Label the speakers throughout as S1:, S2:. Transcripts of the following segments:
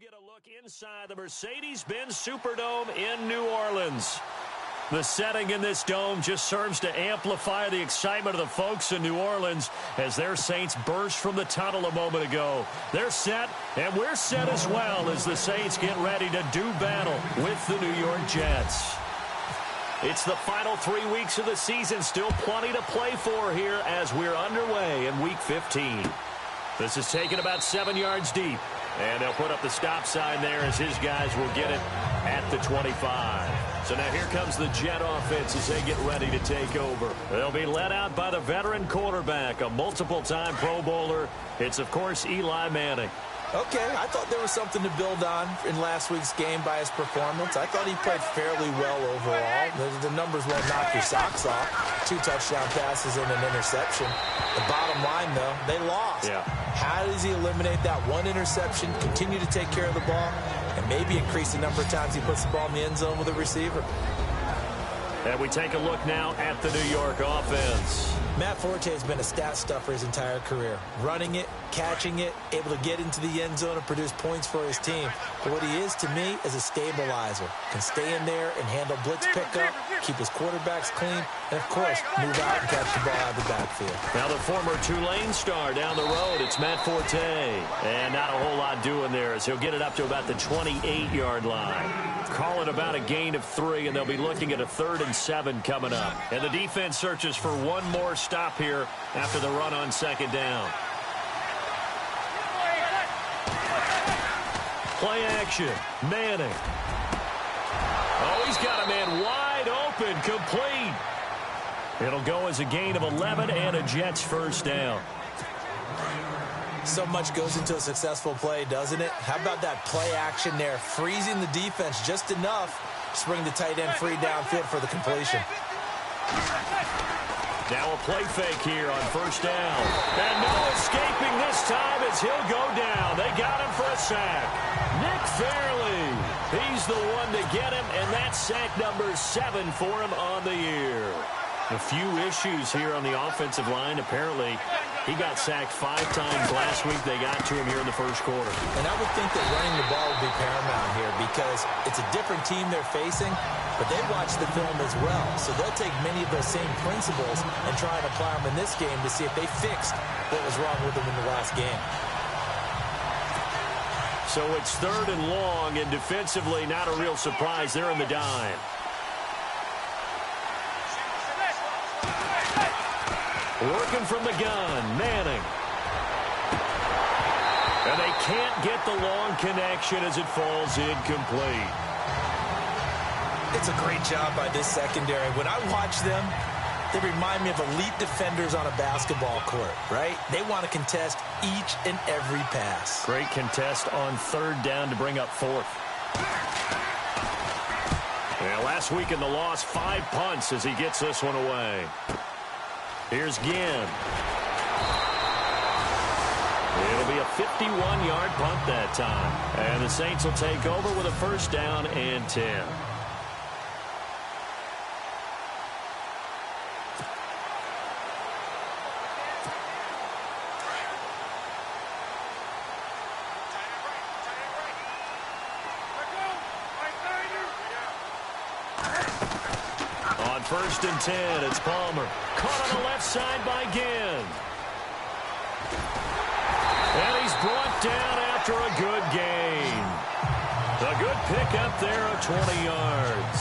S1: Get a look inside the Mercedes-Benz Superdome in New Orleans. The setting in this dome just serves to amplify the excitement of the folks in New Orleans as their Saints burst from the tunnel a moment ago. They're set, and we're set as well as the Saints get ready to do battle with the New York Jets. It's the final 3 weeks of the season, still plenty to play for here as we're underway in Week 15. This is taken about 7 yards deep. And they'll put up the stop sign there as his guys will get it at the 25. So now here comes the Jet offense as they get ready to take over. They'll be led out by the veteran quarterback, a multiple-time Pro Bowler. It's, of course, Eli Manning.
S2: Okay, I thought there was something to build on in last week's game by his performance. I thought he played fairly well overall. The numbers won't knock your socks off. 2 touchdown passes and an interception. The bottom line, though, they lost.
S1: Yeah.
S2: How does he eliminate that one interception, continue to take care of the ball, and maybe increase the number of times he puts the ball in the end zone with a receiver?
S1: And we take a look now at the New York offense.
S2: Matt Forte has been a stat stuffer his entire career. Running it, catching it, able to get into the end zone and produce points for his team. But what he is to me is a stabilizer. Can stay in there and handle blitz pickup, keep his quarterbacks clean, and, of course, move out and catch the ball out of the backfield.
S1: Now the former Tulane star down the road, it's Matt Forte. And not a whole lot doing there as he'll get it up to about the 28-yard line. Call it about a gain of 3, and they'll be looking at a 3rd and 7 coming up. And the defense searches for one more stop here after the run on 2nd down. Play action. Manning. Oh, he's got a man wide open, complete. It'll go as a gain of 11 and a Jets first down.
S2: So much goes into a successful play, doesn't it? How about that play action there, freezing the defense just enough to bring the tight end free downfield for the completion.
S1: Now a play fake here on 1st down. And no escaping this time as he'll go down. They got him for a sack. Nick Fairley. He's the one to get him, and that's sack number 7 for him on the year. A few issues here on the offensive line. Apparently, he got sacked 5 times last week. They got to him here in the first quarter.
S2: And I would think that running the ball would be paramount here because it's a different team they're facing, but they've watched the film as well. So they'll take many of those same principles and try and apply them in this game to see if they fixed what was wrong with them in the last game.
S1: So it's 3rd and long, and defensively, not a real surprise. They're in the dime. Working from the gun, Manning. And they can't get the long connection as it falls incomplete.
S2: It's a great job by this secondary. When I watch them, they remind me of elite defenders on a basketball court, right? They want to contest each and every pass.
S1: Great contest on 3rd down to bring up 4th. Yeah, last week in the loss, 5 punts as he gets this one away. Here's Ginn. It'll be a 51-yard punt that time. And the Saints will take over with a 1st down and 10. On 1st and 10, it's Palmer. Caught on the left side by Ginn. And he's brought down after a good gain. A good pickup there of 20 yards.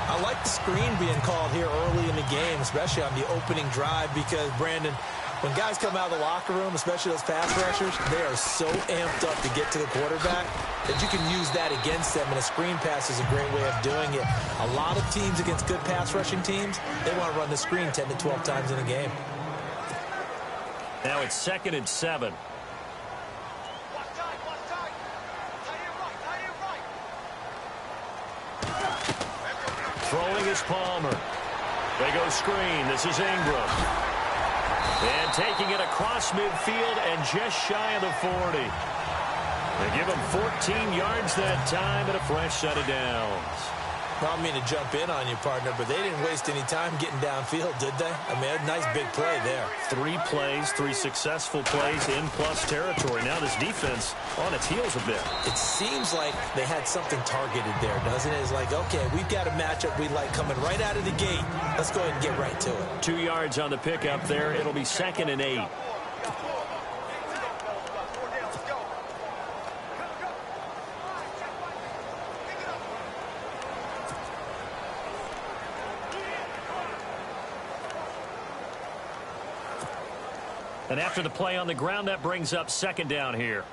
S2: I like the screen being called here early in the game, especially on the opening drive, because, Brandon, when guys come out of the locker room, especially those pass rushers, they are so amped up to get to the quarterback that you can use that against them, and a screen pass is a great way of doing it. A lot of teams against good pass rushing teams, they want to run the screen 10 to 12 times in a game.
S1: Now it's 2nd and 7. Throwing is Palmer. They go screen. This is Ingram. And taking it across midfield and just shy of the 40. They give him 14 yards that time and a fresh set of downs.
S2: Well, I don't mean to jump in on you, partner, but they didn't waste any time getting downfield, did they? I mean, a nice big play there.
S1: 3 plays, 3 successful plays in plus territory. Now this defense on its heels a bit.
S2: It seems like they had something targeted there, doesn't it? It's like, okay, we've got a matchup we like coming right out of the gate. Let's go ahead and get right to it.
S1: 2 yards on the pickup there. It'll be 2nd and 8. And after the play on the ground, that brings up 2nd down here.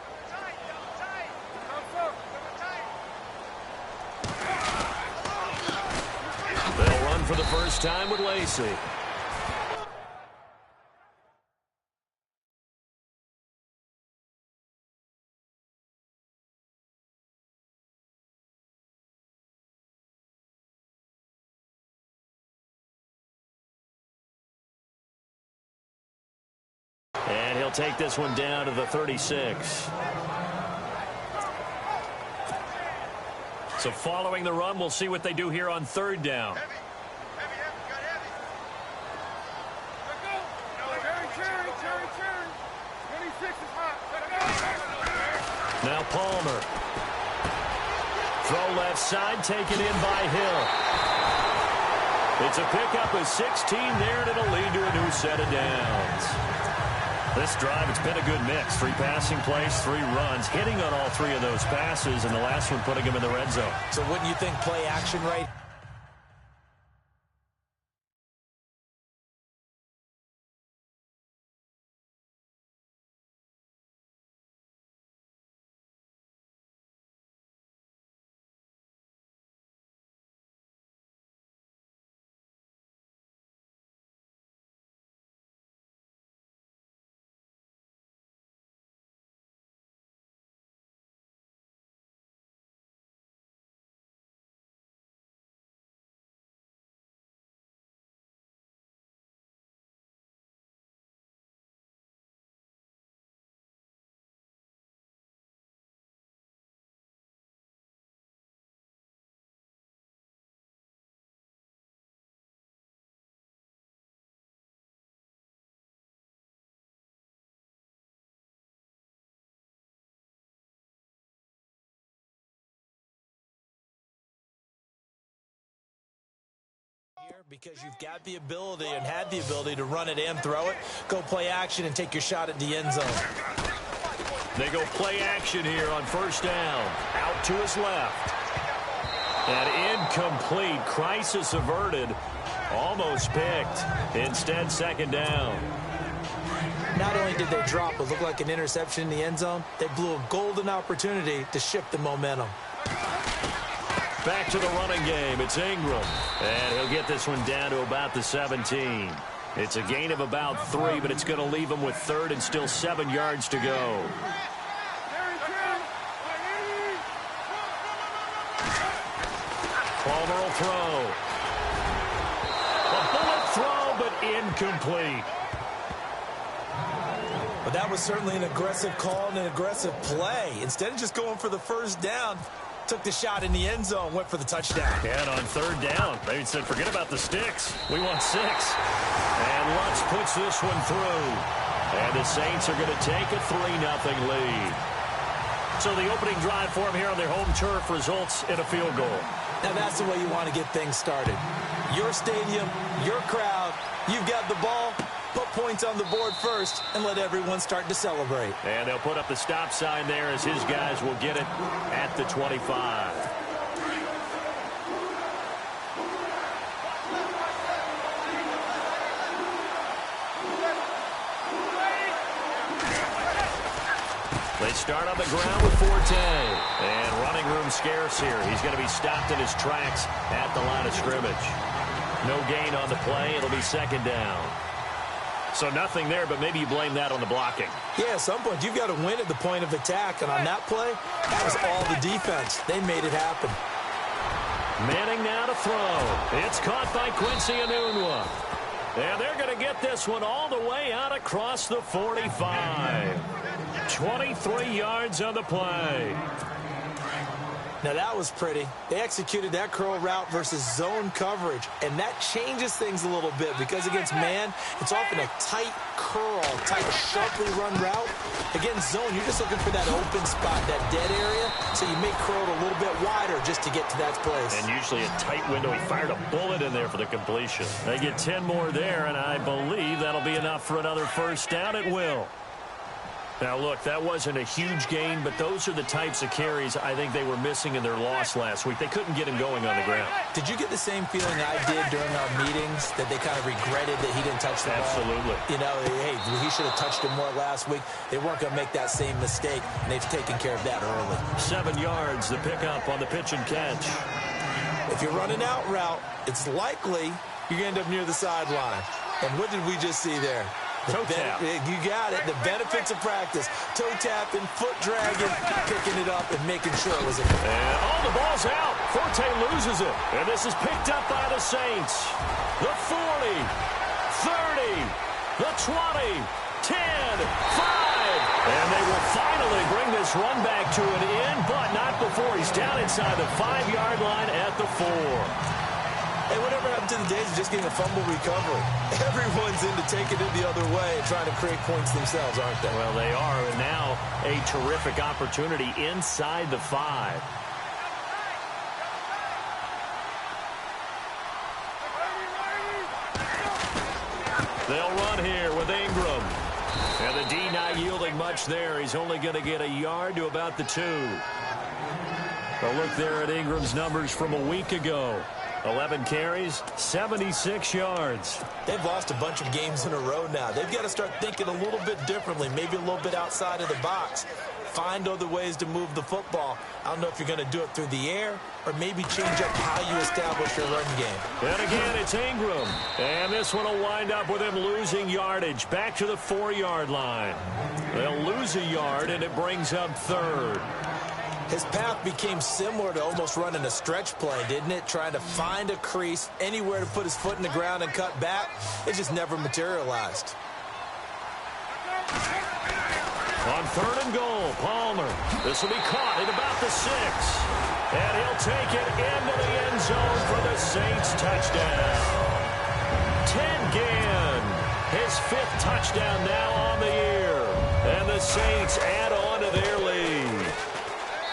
S1: They'll run for the first time with Lacy. And he'll take this one down to the 36. So following the run, we'll see what they do here on 3rd down. Now Palmer. Throw left side, taken in by Hill. It's a pickup of 16 there, and it'll lead to a new set of downs. This drive, it's been a good mix. 3 passing plays, 3 runs, hitting on all 3 of those passes, and the last one putting him in the red zone.
S2: So wouldn't you think play action right? Because you've got the ability and had the ability to run it and throw it. Go play action and take your shot at the end zone.
S1: They go play action here on 1st down. Out to his left. And incomplete. Crisis averted. Almost picked. Instead, 2nd down.
S2: Not only did they drop what looked like an interception in the end zone, they blew a golden opportunity to shift the momentum.
S1: Back to the running game. It's Ingram. And he'll get this one down to about the 17. It's a gain of about 3, but it's going to leave him with 3rd and still 7 yards to go. Palmer will throw. A bullet throw, but incomplete.
S2: But that was certainly an aggressive call and an aggressive play. Instead of just going for the 1st down, took the shot in the end zone, went for the touchdown.
S1: And on 3rd down, they said, forget about the sticks. We want 6. And Lutz puts this one through. And the Saints are going to take a 3-0 lead. So the opening drive for them here on their home turf results in a field goal.
S2: Now that's the way you want to get things started. Your stadium, your crowd, you've got the ball. Put points on the board first and let everyone start to celebrate.
S1: And they'll put up the stop sign there as his guys will get it at the 25. They start on the ground with Forte. And running room scarce here. He's going to be stopped in his tracks at the line of scrimmage. No gain on the play. It'll be 2nd down. So nothing there, but maybe you blame that on the blocking.
S2: Yeah, at some point, you've got to win at the point of attack. And on that play, that was all the defense. They made it happen.
S1: Manning now to throw. It's caught by Quincy Enunwa. And they're going to get this one all the way out across the 45. 23 yards on the play.
S2: Now that was pretty. They executed that curl route versus zone coverage, and that changes things a little bit because against man, it's often a tight curl, tight, sharply run route. Against zone, you're just looking for that open spot, that dead area, so you make curl a little bit wider just to get to that place.
S1: And usually a tight window. He fired a bullet in there for the completion. They get 10 more there, and I believe that'll be enough for another first down at will. Now, look, that wasn't a huge gain, but those are the types of carries I think they were missing in their loss last week. They couldn't get him going on the ground.
S2: Did you get the same feeling I did during our meetings, that they kind of regretted that he didn't touch the ball?
S1: Absolutely.
S2: You know, hey, he should have touched it more last week. They weren't going to make that same mistake, and they've taken care of that early.
S1: 7 yards, the pickup on the pitch and catch.
S2: If you're running out route, it's likely you're going to end up near the sideline. And what did we just see there?
S1: Toe tap.
S2: You got it. The benefits of practice. Toe tapping, foot dragging, picking it up, and making sure it was a...
S1: And, the ball's out. Forte loses it. And this is picked up by the Saints. The 40, 30, the 20, 10, 5. And they will finally bring this run back to an end, but not before he's down inside the 5-yard line at the 4.
S2: Hey, whatever happened to the days of just getting a fumble recovery? Everyone's into taking it the other way and trying to create points themselves, aren't they?
S1: Well, they are, and now a terrific opportunity inside the 5. They'll run here with Ingram. And the D not yielding much there. He's only going to get a yard to about the 2. A look there at Ingram's numbers from a week ago. 11 carries, 76 yards.
S2: They've lost a bunch of games in a row now. They've got to start thinking a little bit differently, maybe a little bit outside of the box. Find other ways to move the football. I don't know if you're going to do it through the air or maybe change up how you establish your run game.
S1: And again, it's Ingram. And this one will wind up with him losing yardage. Back to the 4-yard line. They'll lose a yard, and it brings up 3rd.
S2: His path became similar to almost running a stretch play, didn't it? Trying to find a crease, anywhere to put his foot in the ground and cut back. It just never materialized.
S1: On 3rd and goal, Palmer. This will be caught at about the 6. And he'll take it into the end zone for the Saints touchdown. Ted Ginn, his 5th touchdown now on the year. And the Saints add on to their lead.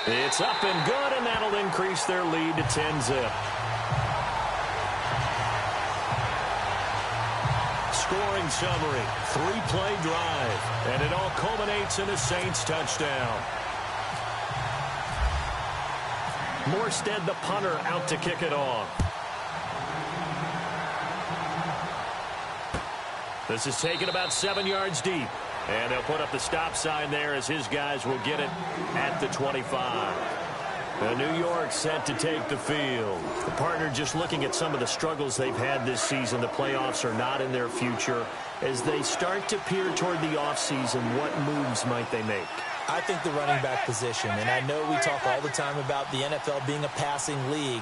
S1: It's up and good, and that'll increase their lead to 10-zip. Scoring summary, 3-play drive, and it all culminates in a Saints touchdown. Morstead, the punter, out to kick it off. This is taken about 7 yards deep. And they'll put up the stop sign there as his guys will get it at the 25. New York set to take the field. The partner just looking at some of the struggles they've had this season. The playoffs are not in their future. As they start to peer toward the offseason, what moves might they make?
S2: I think the running back position, and I know we talk all the time about the NFL being a passing league,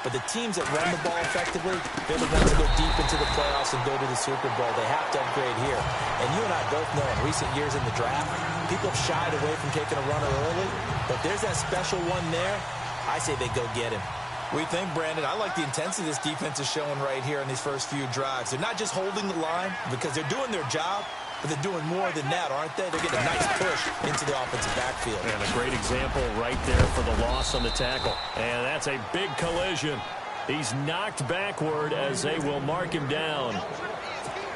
S2: but the teams that run the ball effectively, they're the ones that go deep into the playoffs and go to the Super Bowl. They have to upgrade here. And you and I both know in recent years in the draft, people have shied away from taking a runner early. But if there's that special one there, I say they go get him. What do you think, Brandon? I like the intensity this defense is showing right here in these first few drives. They're not just holding the line because they're doing their job, but they're doing more than that, aren't they? They're getting a nice push into the offensive backfield.
S1: And a great example right there for the loss on the tackle. And that's a big collision. He's knocked backward as they will mark him down.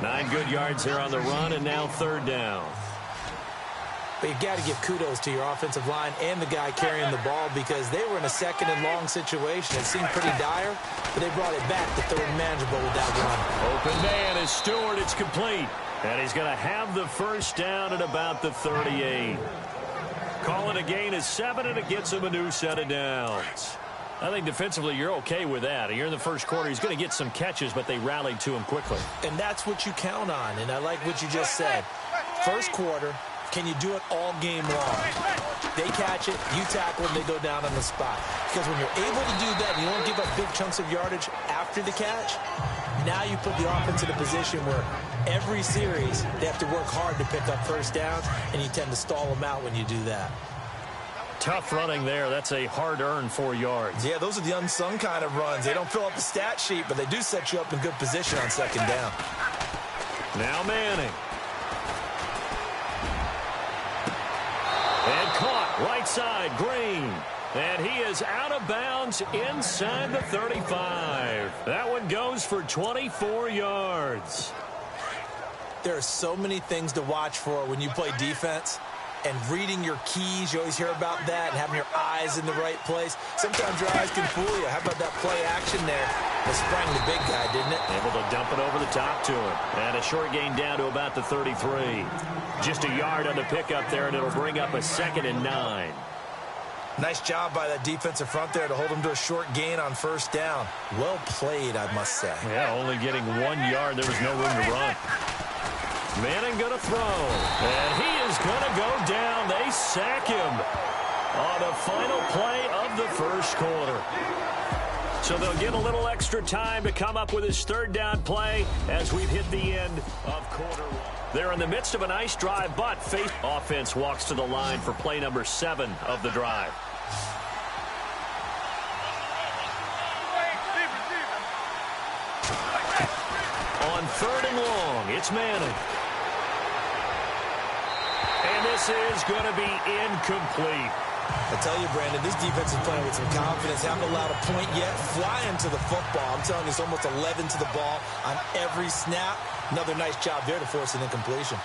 S1: 9 good yards there on the run, and now 3rd down.
S2: But you've got to give kudos to your offensive line and the guy carrying the ball because they were in a 2nd and long situation. It seemed pretty dire, but they brought it back to 3rd and manageable with that run.
S1: Open man is Stewart. It's complete. And he's going to have the first down at about the 38. Calling a gain of 7, and it gets him a new set of downs. I think defensively you're okay with that. Here in the first quarter, he's going to get some catches, but they rallied to him quickly.
S2: And that's what you count on, and I like what you just said. First quarter, can you do it all game long? They catch it, you tackle them, they go down on the spot. Because when you're able to do that, and you don't give up big chunks of yardage after the catch, now you put the offense in a position where every series they have to work hard to pick up first downs, and you tend to stall them out when you do that.
S1: Tough running there. That's a hard-earned 4 yards.
S2: Yeah, those are the unsung kind of runs. They don't fill up the stat sheet, but they do set you up in good position on second down.
S1: Now Manning. And caught right side, Green. And he is out of bounds inside the 35. That one goes for 24 yards.
S2: There are so many things to watch for when you play defense. And reading your keys, you always hear about that, and having your eyes in the right place. Sometimes your eyes can fool you. How about that play action there? It sprang the big guy, didn't it?
S1: Able to dump it over the top to him. And a short gain down to about the 33. Just a yard on the pickup there, and it'll bring up a 2nd and 9.
S2: Nice job by that defensive front there to hold him to a short gain on first down. Well played, I must say.
S1: Yeah, only getting 1 yard. There was no room to run. Manning going to throw, and he is going to go down. They sack him on the final play of the first quarter. So they'll get a little extra time to come up with his 3rd down play as we've hit the end of quarter 1. They're in the midst of a nice drive, but faith offense walks to the line for play number 7 of the drive. On 3rd and long, it's Manning. And this is going to be incomplete.
S2: I tell you, Brandon, this defense is playing with some confidence. Haven't allowed a point yet. Flying to the football. I'm telling you, it's almost 11 to the ball on every snap. Another nice job there to force an incompletion.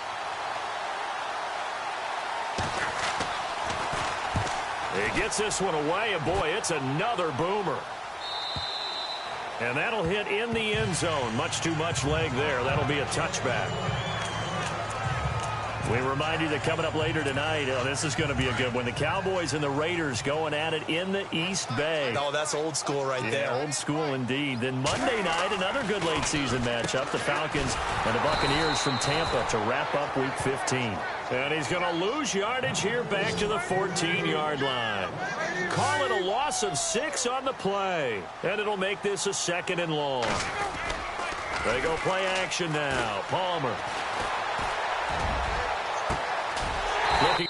S1: He gets this one away, and boy, it's another boomer. And that'll hit in the end zone. Much too much leg there. That'll be a touchback. We remind you that coming up later tonight, this is going to be a good one. The Cowboys and the Raiders going at it in the East Bay.
S2: Oh, that's old school right there.
S1: Old school indeed. Then Monday night, another good late season matchup. The Falcons and the Buccaneers from Tampa to wrap up Week 15. And he's going to lose yardage here back to the 14-yard line. Call it a loss of 6 on the play. And it'll make this a 2nd and long. They go play action now. Palmer. Looking.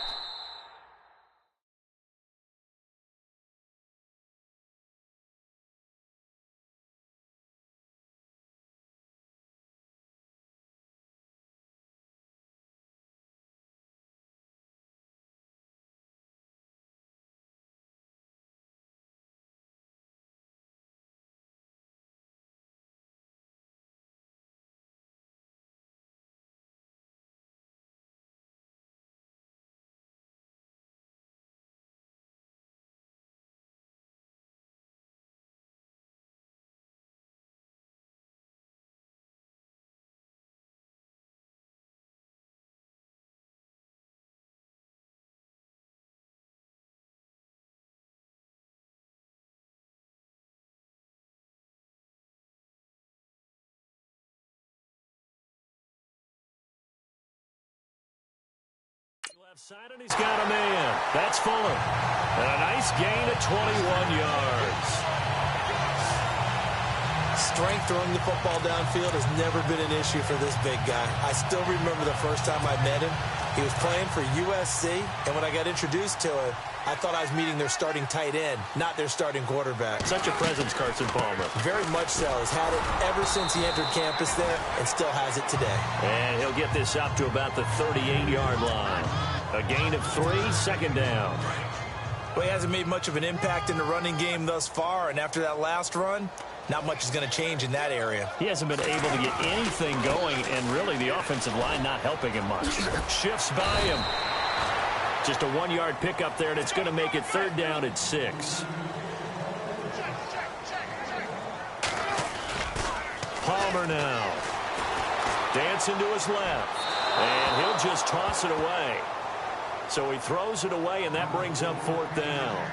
S1: Left side, and he's got a man. That's Fuller. And a nice gain of 21 yards.
S2: Strength throwing the football downfield has never been an issue for this big guy. I still remember the first time I met him. He was playing for USC, and when I got introduced to him, I thought I was meeting their starting tight end, not their starting quarterback.
S1: Such a presence, Carson Palmer.
S2: Very much so. He's had it ever since he entered campus there and still has it today.
S1: And he'll get this up to about the 38-yard line. A gain of 3, 2nd down.
S2: Well, he hasn't made much of an impact in the running game thus far, and after that last run, not much is going to change in that area.
S1: He hasn't been able to get anything going, and really the offensive line not helping him much. Shifts by him. Just a 1-yard pickup there, and it's going to make it 3rd down at 6. Palmer now. Dancing to his left. And he'll just toss it away. So he throws it away, and that brings up 4th down.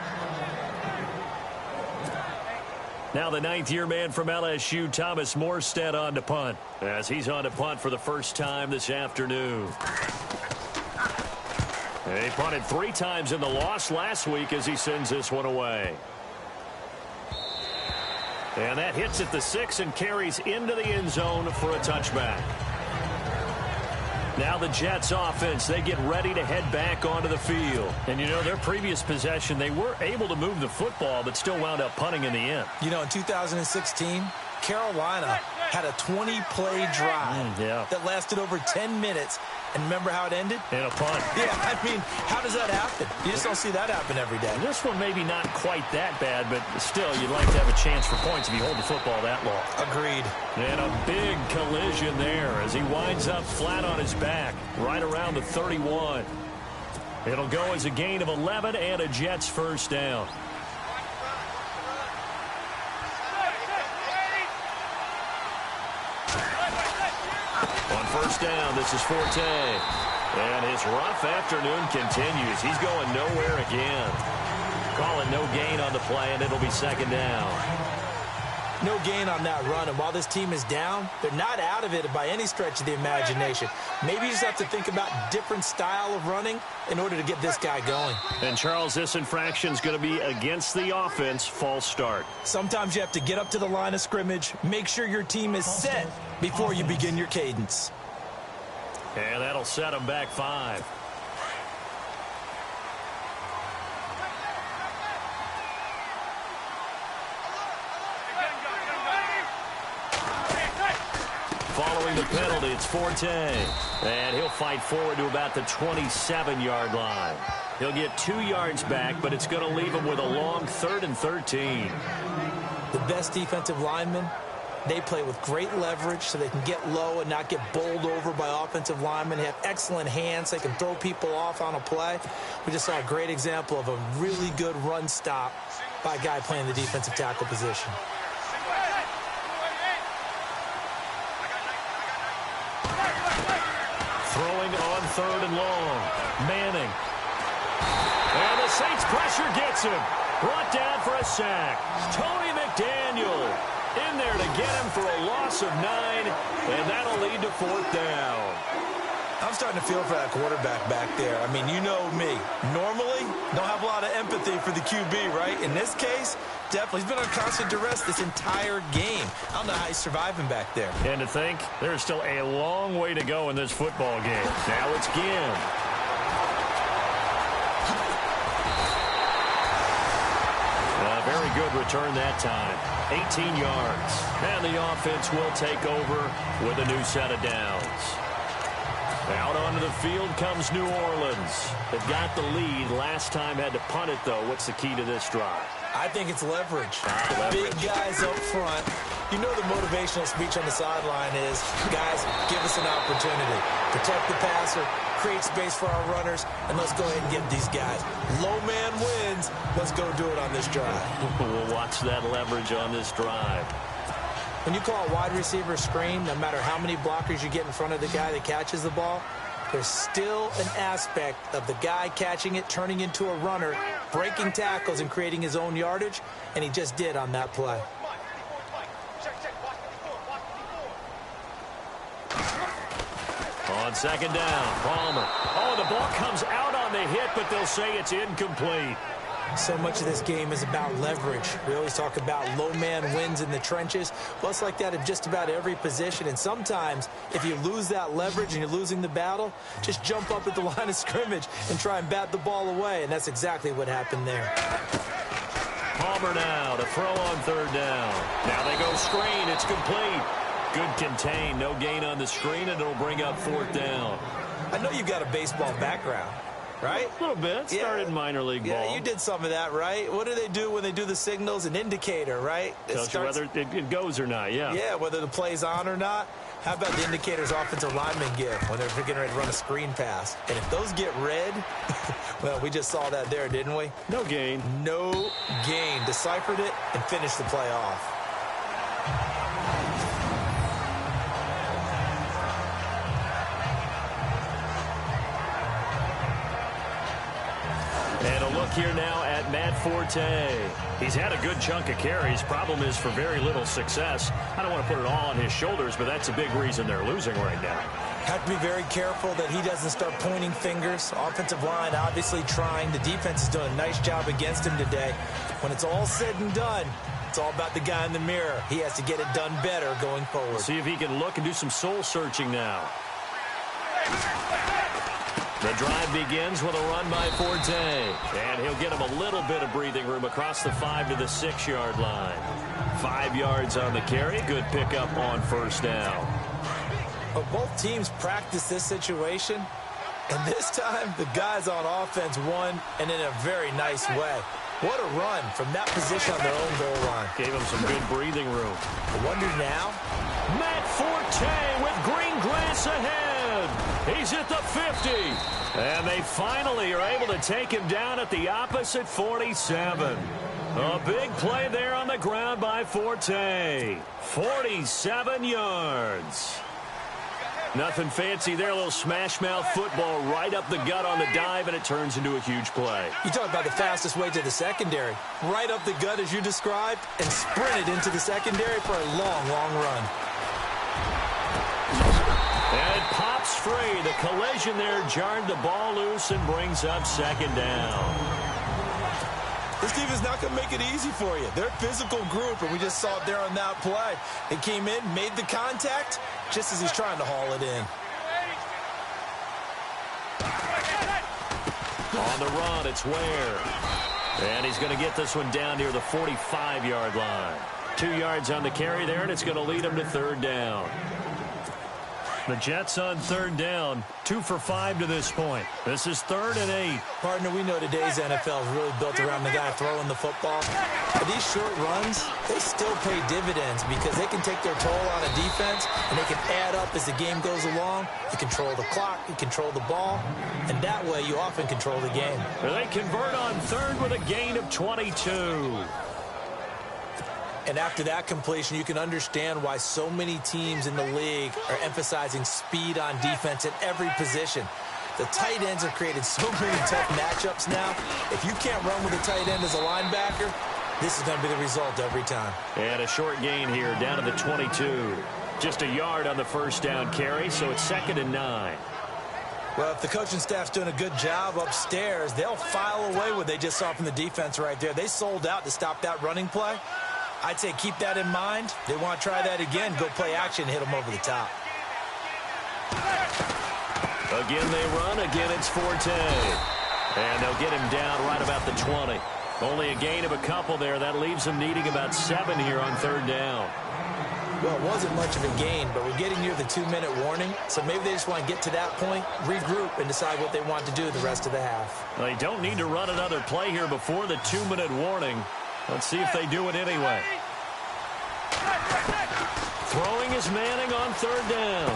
S1: Now the 9th-year man from LSU, Thomas Morstead, on to punt, as he's on to punt for the first time this afternoon. He punted 3 times in the loss last week as he sends this one away. And that hits at the 6 and carries into the end zone for a touchback. Now the Jets offense, they get ready to head back onto the field. And, you know, their previous possession, they were able to move the football, but still wound up punting in the end.
S2: You know, in 2016, Carolina had a 20-play drive that lasted over 10 minutes. And remember how it ended?
S1: In a punt.
S2: Yeah, I mean, how does that happen? You just don't see that happen every day.
S1: This one maybe not quite that bad, but still, you'd like to have a chance for points if you hold the football that long.
S2: Agreed.
S1: And a big collision there as he winds up flat on his back, right around the 31. It'll go as a gain of 11 and a Jets first down. First down, this is Forte. And his rough afternoon continues. He's going nowhere again. Call it no gain on the play, and it'll be second down.
S2: No gain on that run, and while this team is down, they're not out of it by any stretch of the imagination. Maybe you just have to think about different style of running in order to get this guy going.
S1: And, Charles, this infraction's going to be against the offense, false start.
S2: Sometimes you have to get up to the line of scrimmage, make sure your team is set before you begin your cadence.
S1: And that'll set them back 5. Following the penalty, it's Forte. And he'll fight forward to about the 27-yard line. He'll get 2 yards back, but it's going to leave him with a long 3rd and 13.
S2: The best defensive linemen, they play with great leverage so they can get low and not get bowled over by offensive linemen. They have excellent hands. They can throw people off on a play. We just saw a great example of a really good run stop by a guy playing the defensive tackle position.
S1: Throwing on 3rd and long. Manning. And the Saints pressure gets him. Brought down for a sack. Tony McDaniel in there to get him for a loss of 9, and that'll lead to 4th down.
S2: I'm starting to feel for that quarterback back there. I mean, you know me. Normally, don't have a lot of empathy for the QB, right? In this case, definitely. He's been on constant duress this entire game. I don't know how he's surviving back there.
S1: And to think, there's still a long way to go in this football game. Now it's Ginn. Very good return that time. 18 yards. And the offense will take over with a new set of downs. Out onto the field comes New Orleans. They've got the lead. Last time had to punt it, though. What's the key to this drive?
S2: I think it's leverage. Big guys up front. You know the motivational speech on the sideline is, guys, give us an opportunity. Protect the passer, create space for our runners, and let's go ahead and get these guys. Low man wins. Let's go do it on this drive.
S1: We'll watch that leverage on this drive.
S2: When you call a wide receiver screen, no matter how many blockers you get in front of the guy that catches the ball, there's still an aspect of the guy catching it, turning into a runner, breaking tackles and creating his own yardage, and he just did on that play.
S1: On second down, Palmer. Oh, the ball comes out on the hit, but they'll say it's incomplete.
S2: So much of this game is about leverage. We always talk about low man wins in the trenches. Well, it's like that in just about every position. And sometimes, if you lose that leverage and you're losing the battle, just jump up at the line of scrimmage and try and bat the ball away. And that's exactly what happened there.
S1: Palmer now to throw on 3rd down. Now they go screen. It's complete. Good contain. No gain on the screen, and it'll bring up 4th down.
S2: I know you've got a baseball background, right?
S1: A little bit. Started minor league ball.
S2: Yeah, you did some of that, right? What do they do when they do the signals? An indicator, right?
S1: Tells you whether it goes or not, yeah.
S2: Yeah, whether the play's on or not. How about the indicators offensive linemen give when they're getting ready to run a screen pass? And if those get red, well, we just saw that there, didn't we?
S1: No gain.
S2: No gain. Deciphered it and finished the play off.
S1: And a look here now at Matt Forte. He's had a good chunk of carries. Problem is for very little success. I don't want to put it all on his shoulders, but that's a big reason they're losing right now.
S2: Have to be very careful that he doesn't start pointing fingers. Offensive line obviously trying. The defense is doing a nice job against him today. When it's all said and done, it's all about the guy in the mirror. He has to get it done better going forward.
S1: We'll see if he can look and do some soul searching now. The drive begins with a run by Forte. And he'll get him a little bit of breathing room across the 5 to the 6-yard line. 5 yards on the carry. Good pickup on first down.
S2: Well, both teams practice this situation. And this time, the guys on offense won, and in a very nice way. What a run from that position on their own goal line.
S1: Gave him some good breathing room.
S2: I wonder now.
S1: Matt Forte with green grass ahead. He's at the 50. And they finally are able to take him down at the opposite 47. A big play there on the ground by Forte. 47 yards. Nothing fancy there. A little smash-mouth football right up the gut on the dive, and it turns into a huge play.
S2: You talk about the fastest way to the secondary. Right up the gut, as you described, and sprinted into the secondary for a long, long run.
S1: And it pops free. The collision there jarred the ball loose and brings up second down.
S2: This team is not going to make it easy for you. They're a physical group, and we just saw it there on that play. They came in, made the contact, just as he's trying to haul it in.
S1: On the run, it's Ware. And he's going to get this one down near the 45-yard line. 2 yards on the carry there, and it's going to lead him to third down. The Jets on third down, 2 for 5 to this point. This is 3rd and 8.
S2: Partner, we know today's NFL is really built around the guy throwing the football. But these short runs, they still pay dividends because they can take their toll on a defense, and they can add up as the game goes along. You control the clock, you control the ball, and that way you often control the game.
S1: They convert on third with a gain of 22.
S2: And after that completion, you can understand why so many teams in the league are emphasizing speed on defense at every position. The tight ends have created so many tough matchups now. If you can't run with a tight end as a linebacker, this is going to be the result every time.
S1: And a short gain here down to the 22. Just a yard on the first down carry, so it's 2nd and 9.
S2: Well, if the coaching staff's doing a good job upstairs, they'll file away what they just saw from the defense right there. They sold out to stop that running play. I'd say keep that in mind. They want to try that again. Go play action, hit them over the top.
S1: Again they run. Again it's Forte. And they'll get him down right about the 20. Only a gain of a couple there. That leaves them needing about 7 here on third down.
S2: Well, it wasn't much of a gain, but we're getting near the 2-minute warning. So maybe they just want to get to that point, regroup, and decide what they want to do the rest of the half.
S1: They don't need to run another play here before the 2-minute warning. Let's see if they do it anyway. Throwing is Manning on third down.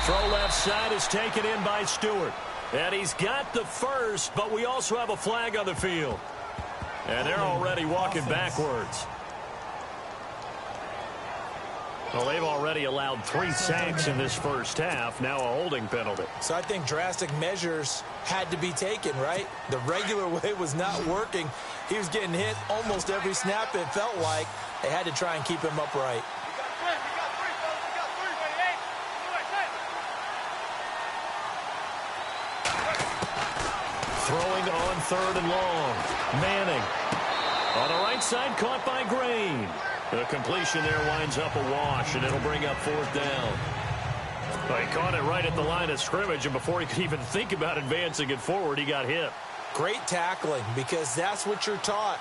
S1: Throw left side is taken in by Stewart. And he's got the first, but we also have a flag on the field. And they're already walking backwards. Well, they've already allowed 3 sacks in this first half. Now a holding penalty.
S2: So I think drastic measures had to be taken, right? The regular way was not working. He was getting hit almost every snap, it felt like. They had to try and keep him upright.
S1: Throwing on third and long. Manning. On the right side, caught by Green. The completion there winds up a wash, and it'll bring up 4th down. Well, he caught it right at the line of scrimmage, and before he could even think about advancing it forward, he got hit.
S2: Great tackling, because that's what you're taught.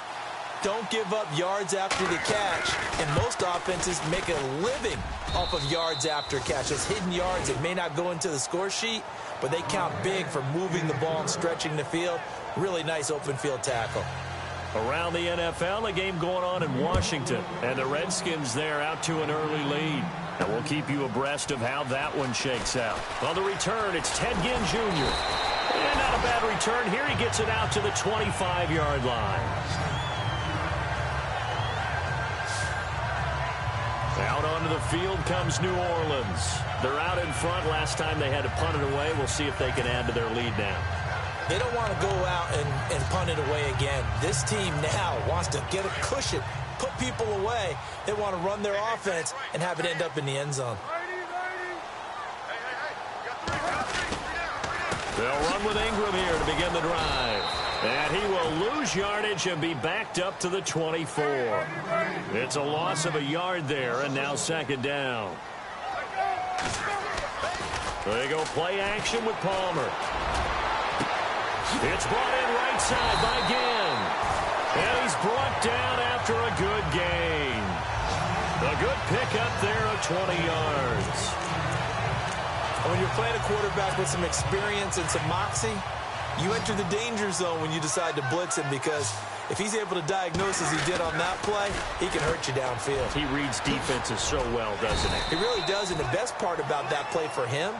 S2: Don't give up yards after the catch. And most offenses make a living off of yards after catch. Those hidden yards that may not go into the score sheet, but they count big for moving the ball and stretching the field. Really nice open field tackle.
S1: Around the NFL, a game going on in Washington. And the Redskins there out to an early lead. And we'll keep you abreast of how that one shakes out. On the return, it's Ted Ginn Jr. And not a bad return here. He gets it out to the 25-yard line. Out onto the field comes New Orleans. They're out in front. Last time they had to punt it away. We'll see if they can add to their lead now.
S2: They don't want to go out and punt it away again. This team now wants to get a cushion, put people away. They want to run their offense and have it end up in the end zone.
S1: They'll run with Ingram here to begin the drive. And he will lose yardage and be backed up to the 24. It's a loss of a yard there, and now 2nd down. They go play action with Palmer. It's brought in right side by Ginn. And he's brought down after a good gain. A good pickup there of 20 yards.
S2: When you're playing a quarterback with some experience and some moxie, you enter the danger zone when you decide to blitz him, because if he's able to diagnose as he did on that play, he can hurt you downfield.
S1: He reads defenses so well, doesn't he?
S2: He really does, and the best part about that play for him,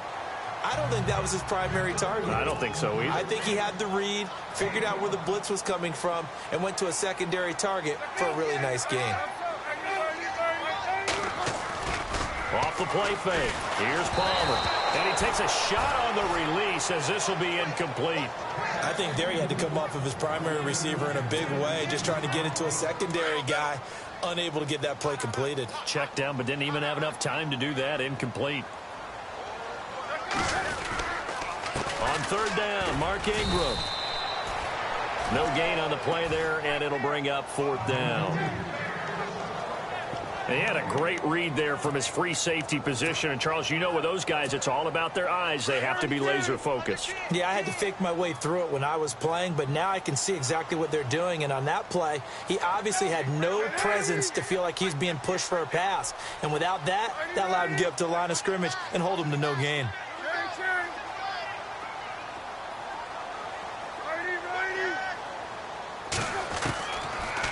S2: I don't think that was his primary target.
S1: I don't think so either.
S2: I think he had the read, figured out where the blitz was coming from, and went to a secondary target for a really nice gain.
S1: Off the play fake. Here's Palmer. And he takes a shot on the release as this will be incomplete.
S2: I think there he had to come off of his primary receiver in a big way, just trying to get it to a secondary guy, unable to get that play completed.
S1: Checked down, but didn't even have enough time to do that. Incomplete. On third down, Mark Ingram. No gain on the play there, and it'll bring up fourth down. He had a great read there from his free safety position. And, Charles, you know with those guys, it's all about their eyes. They have to be laser focused.
S2: Yeah, I had to fake my way through it when I was playing, but now I can see exactly what they're doing. And on that play, he obviously had no presence to feel like he's being pushed for a pass. And without that, that allowed him to get up to the line of scrimmage and hold him to no gain.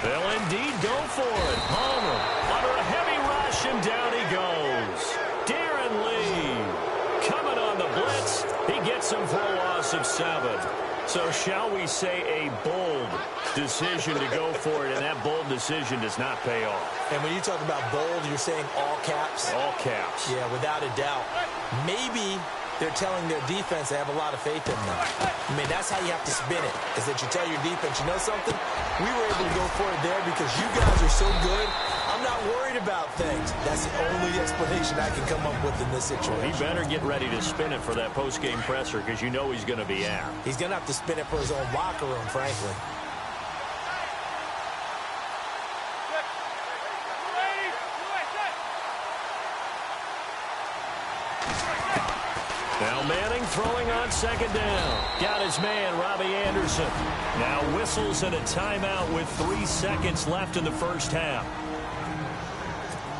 S1: They'll indeed go for it. Palmer under a heavy rush, and down he goes. Darren Lee coming on the blitz. He gets him for a loss of 7. So shall we say a bold decision to go for it, and that bold decision does not pay off.
S2: And when you talk about bold, you're saying all caps?
S1: All caps.
S2: Yeah, without a doubt. Maybe they're telling their defense they have a lot of faith in them. I mean, that's how you have to spin it, is that you tell your defense, you know something? We were able to go for it there because you guys are so good. I'm not worried about things. That's the only explanation I can come up with in this situation.
S1: He better get ready to spin it for that post-game presser, because you know he's going to be out.
S2: He's going to have to spin it for his own locker room, frankly.
S1: Now Manning throwing on second down. Got his man, Robbie Anderson. Now whistles and a timeout with 3 seconds left in the first half.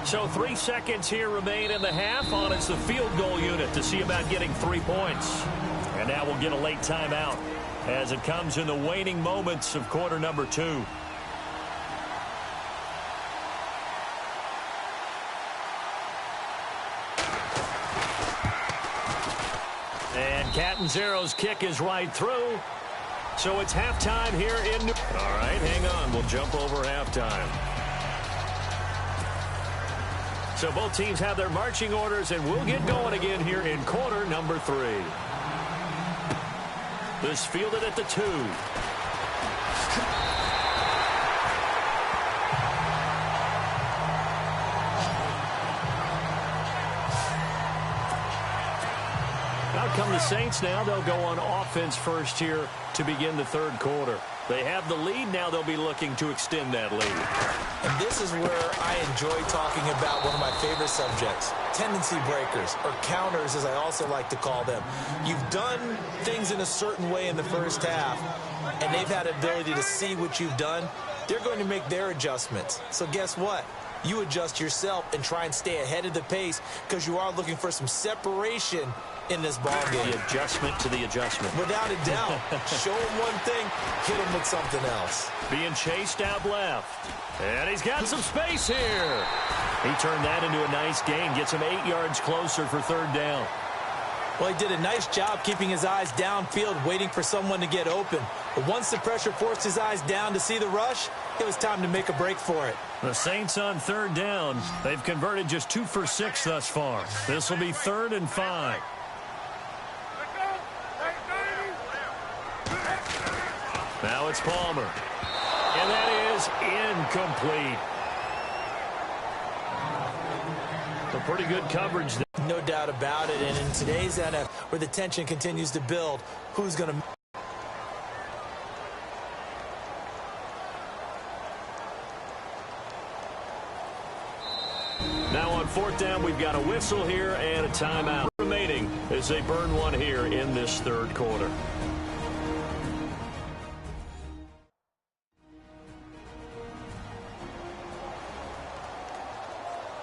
S1: So 3 seconds here remain in the half. On it's the field goal unit to see about getting 3 points. And now we'll get a late timeout as it comes in the waning moments of quarter number 2. And Catanzaro's kick is right through. So it's halftime here in New... All right, hang on. We'll jump over halftime. So both teams have their marching orders, and we'll get going again here in quarter number 3. This fielded at the 2. Out come the Saints now. They'll go on offense first here to begin the third quarter. They have the lead. Now they'll be looking to extend that lead.
S2: And this is where I enjoy talking about one of my favorite subjects, tendency breakers, or counters as I also like to call them. You've done things in a certain way in the first half, and they've had ability to see what you've done. They're going to make their adjustments. So guess what? You adjust yourself and try and stay ahead of the pace because you are looking for some separation in this ball game.
S1: The adjustment to the adjustment.
S2: Without a doubt. Show him one thing, hit him with something else.
S1: Being chased out left. And he's got some space here. He turned that into a nice gain. Gets him 8 yards closer for third down.
S2: Well, he did a nice job keeping his eyes downfield, waiting for someone to get open. But once the pressure forced his eyes down to see the rush, it was time to make a break for it.
S1: The Saints on third down. They've converted just 2 for 6 thus far. This will be 3rd and 5. Now it's Palmer. And that is incomplete. A pretty good coverage there.
S2: No doubt about it. And in today's NFL, where the tension continues to build, who's going to... Now on fourth down, we've got a whistle here and a timeout remaining
S1: as they burn one here in this third quarter.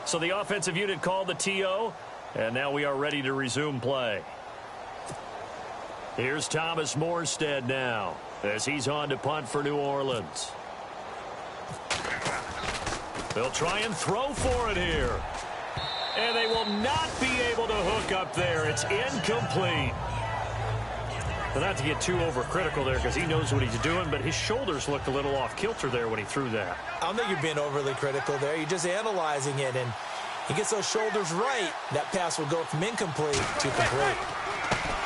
S1: So the offensive unit called the TO, and now we are ready to resume play. Here's Thomas Morstead now as he's on to punt for New Orleans. They'll try and throw for it here. And they will not be able to hook up there. It's incomplete. But not to get too overcritical there because he knows what he's doing, but his shoulders looked a little off kilter there when he threw that.
S2: I don't think you're being overly critical there. You're just analyzing it, and he gets those shoulders right. That pass will go from incomplete to complete.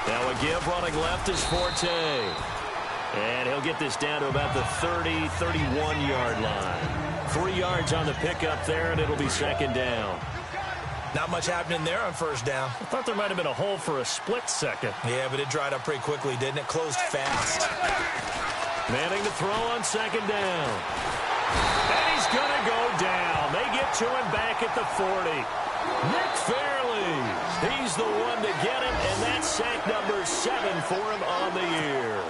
S1: Now a give running left is Forte. And he'll get this down to about the 30, 31-yard line. 3 yards on the pickup there, and it'll be second down.
S2: Not much happening there on first down.
S1: I thought there might have been a hole for a split second.
S2: Yeah, but it dried up pretty quickly, didn't it? Closed fast.
S1: Manning to throw on second down. And he's going to go down. They get to him back at the 40. Nick Fairley, he's the one to get him, and that's sack number 7 for him on the year.